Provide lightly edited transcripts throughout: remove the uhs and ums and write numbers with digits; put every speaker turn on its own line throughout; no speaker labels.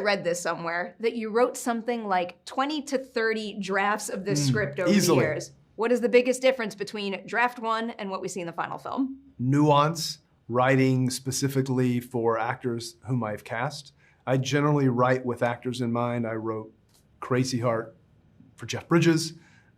read this somewhere, that you wrote something like 20 to 30 drafts of this script over
easily.
the years. What is the biggest difference between draft one and what we see in the final film?
Nuance, writing specifically for actors whom I've cast. I generally write with actors in mind. I wrote Crazy Heart for Jeff Bridges,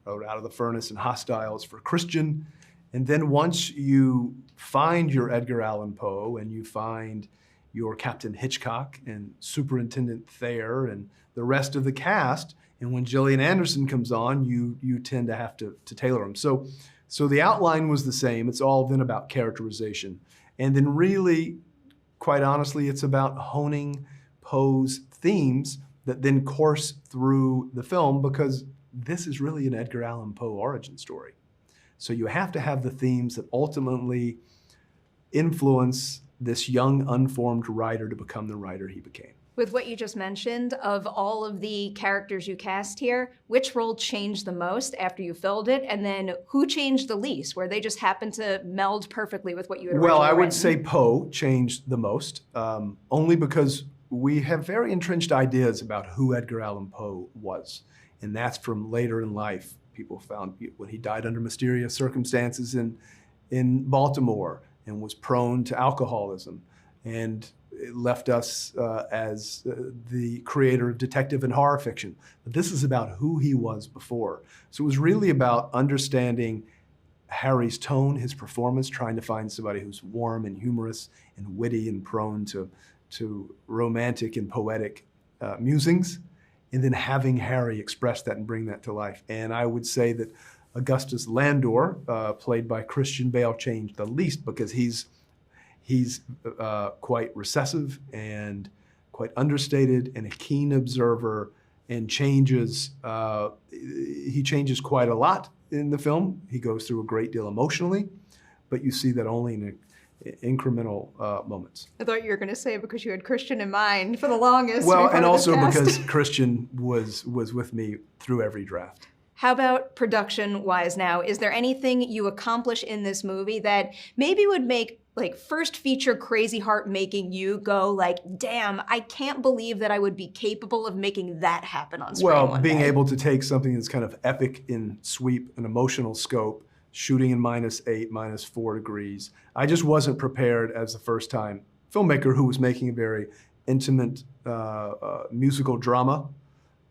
wrote Out of the Furnace and Hostiles for Christian. And then once you find your Edgar Allan Poe and you find your Captain Hitchcock and Superintendent Thayer and the rest of the cast, and when Gillian Anderson comes on, you tend to have to tailor them. So the outline was the same. It's all then about characterization. And then really, quite honestly, it's about honing Poe's themes that then course through the film, because this is really an Edgar Allan Poe origin story. So you have to have the themes that ultimately influence this young, unformed writer to become the writer he became.
With what you just mentioned, of all of the characters you cast here, which role changed the most after you filled it? And then who changed the least, where they just happened to meld perfectly with what you had originally
Well, I would
written?
say Poe changed the most, only because we have very entrenched ideas about who Edgar Allan Poe was. And that's from later in life. People found when he died under mysterious circumstances in Baltimore and was prone to alcoholism. And it left us as the creator of detective and horror fiction. But this is about who he was before. So it was really about understanding Harry's tone, his performance, trying to find somebody who's warm and humorous and witty and prone to romantic and poetic musings, and then having Harry express that and bring that to life. And I would say that Augustus Landor, played by Christian Bale, changed the least, because he's quite recessive and quite understated and a keen observer, and he changes quite a lot in the film. He goes through a great deal emotionally, but you see that only in incremental moments.
I thought you were going to say because you had Christian in mind for the longest.
Well, and also because Christian was with me through every draft.
How about production-wise now? Is there anything you accomplish in this movie that maybe would make like first feature Crazy Heart making you go like, damn, I can't believe that I would be capable of making that happen on screen
Well,
one
being
day?
able to take something that's kind of epic in sweep and emotional scope, shooting in -8, -4 degrees. I just wasn't prepared as the first time filmmaker who was making a very intimate musical drama,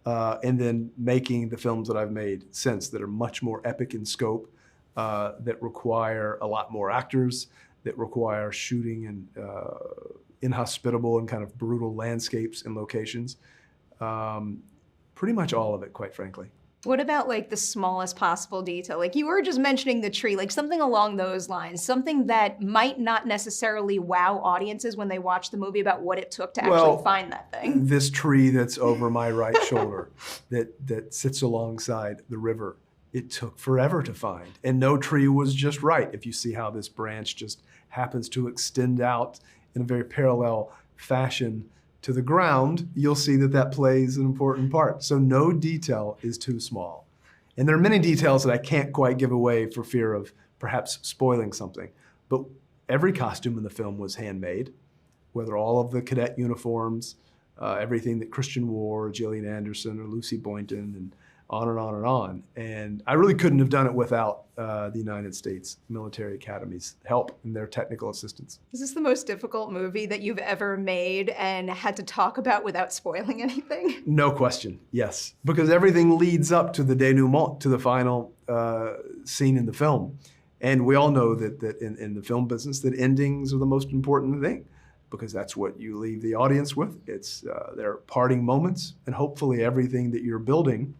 and then making the films that I've made since that are much more epic in scope, that require a lot more actors, that require shooting in inhospitable and kind of brutal landscapes and locations. Pretty much all of it, quite frankly.
What about like the smallest possible detail? Like you were just mentioning the tree, like something along those lines, something that might not necessarily wow audiences when they watch the movie about what it took to actually find that thing.
This tree that's over my right shoulder that sits alongside the river, it took forever to find. And no tree was just right. If you see how this branch just happens to extend out in a very parallel fashion to the ground, you'll see that that plays an important part. So no detail is too small. And there are many details that I can't quite give away for fear of perhaps spoiling something. But every costume in the film was handmade, whether all of the cadet uniforms, everything that Christian wore, Gillian Anderson or Lucy Boynton, and on and on and on. And I really couldn't have done it without the United States Military Academy's help and their technical assistance.
Is this the most difficult movie that you've ever made and had to talk about without spoiling anything?
No question, yes. Because everything leads up to the denouement, to the final scene in the film. And we all know that in the film business that endings are the most important thing, because that's what you leave the audience with. It's their parting moments, and hopefully everything that you're building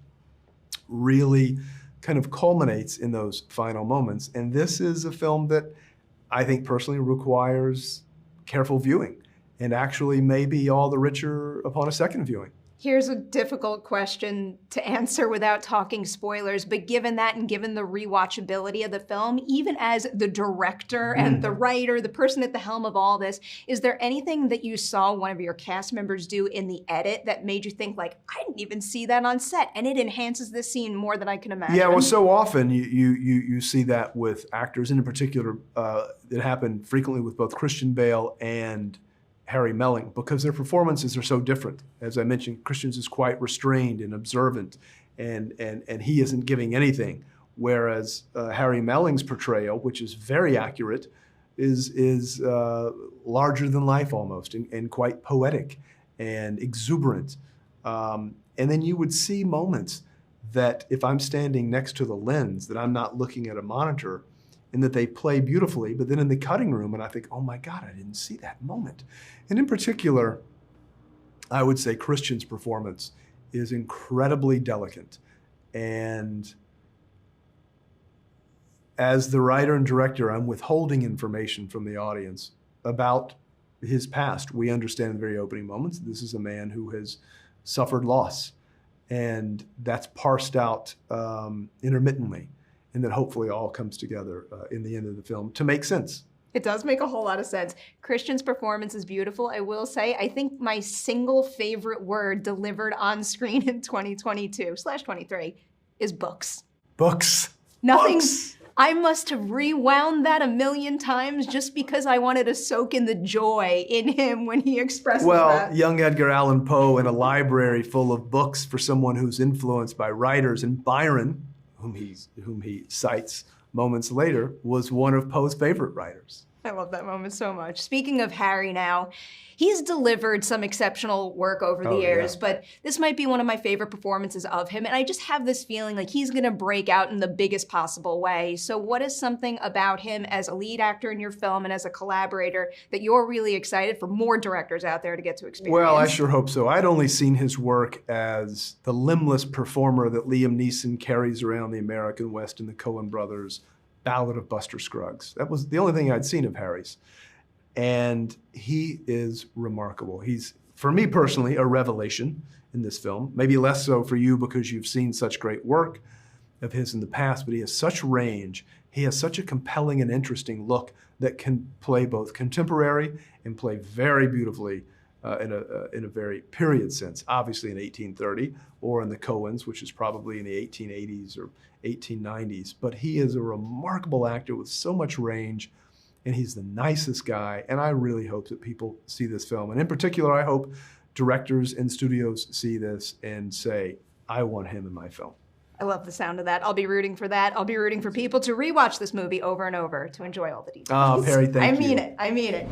really kind of culminates in those final moments. And this is a film that I think personally requires careful viewing, and actually may be all the richer upon a second viewing.
Here's a difficult question to answer without talking spoilers, but given that and given the rewatchability of the film, even as the director and the writer, the person at the helm of all this, is there anything that you saw one of your cast members do in the edit that made you think like, I didn't even see that on set, and it enhances this scene more than I can imagine?
Yeah, well, so often you see that with actors, and in particular, it happened frequently with both Christian Bale and Harry Melling, because their performances are so different. As I mentioned, Christian's is quite restrained and observant, and he isn't giving anything. Whereas Harry Melling's portrayal, which is very accurate, is larger than life almost, and quite poetic and exuberant. And then you would see moments that if I'm standing next to the lens, that I'm not looking at a monitor, and that they play beautifully, but then in the cutting room, and I think, oh my God, I didn't see that moment. And in particular, I would say Christian's performance is incredibly delicate. And as the writer and director, I'm withholding information from the audience about his past. We understand in the very opening moments, this is a man who has suffered loss, and that's parsed out intermittently, and that hopefully all comes together in the end of the film to make sense.
It does make a whole lot of sense. Christian's performance is beautiful. I will say, I think my single favorite word delivered on screen in 2022/23 is books.
Books.
Nothing.
Books.
I must have rewound that a million times just because I wanted to soak in the joy in him when he expresses that.
Young Edgar Allan Poe in a library full of books for someone who's influenced by writers, and Byron, whom he cites moments later, was one of Poe's favorite writers.
I love that moment so much. Speaking of Harry now, he's delivered some exceptional work over the years, but this might be one of my favorite performances of him, and I just have this feeling like he's gonna break out in the biggest possible way. So what is something about him as a lead actor in your film and as a collaborator that you're really excited for more directors out there to get to experience?
Well, I sure hope so. I'd only seen his work as the limbless performer that Liam Neeson carries around the American West in the Coen brothers' Ballad of Buster Scruggs. That was the only thing I'd seen of Harry's. And he is remarkable. He's, for me personally, a revelation in this film. Maybe less so for you because you've seen such great work of his in the past, but he has such range. He has such a compelling and interesting look that can play both contemporary and play very beautifully in a very period sense, obviously in 1830, or in the Coens, which is probably in the 1880s or 1890s. But he is a remarkable actor with so much range, and he's the nicest guy, and I really hope that people see this film. And in particular, I hope directors and studios see this and say, I want him in my film.
I love the sound of that. I'll be rooting for that. I'll be rooting for people to rewatch this movie over and over to enjoy all the details.
Oh, Perry, thank you.
I mean it.